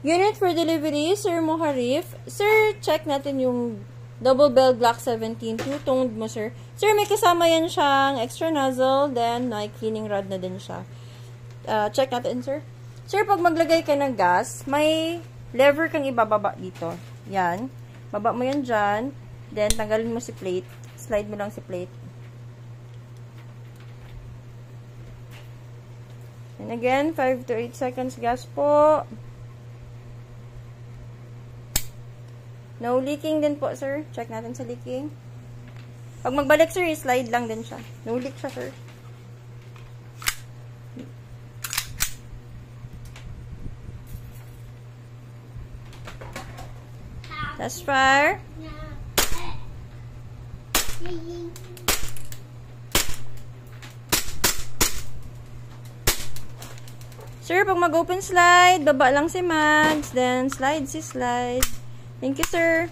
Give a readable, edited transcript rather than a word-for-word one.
Unit for delivery, Sir Moharif. Sir, check natin yung double bell Glock 17, two-toned mo, sir. Sir, may kasama yan siyang extra nozzle, then may cleaning rod na din siya. Check natin, sir. Sir, pag maglagay ka ng gas, may lever kang ibababa dito. Yan. Baba mo yan dyan. Then, tanggalin mo si plate. Slide mo lang si plate. And again, 5 to 8 seconds gas po. No leaking din po, sir. Check natin sa leaking. Pag magbalik, sir, slide lang din siya. No leak siya, sir. Test fire. Sir, pag mag-open slide, baba lang si Mads. Then, slide si slide. Thank you, sir.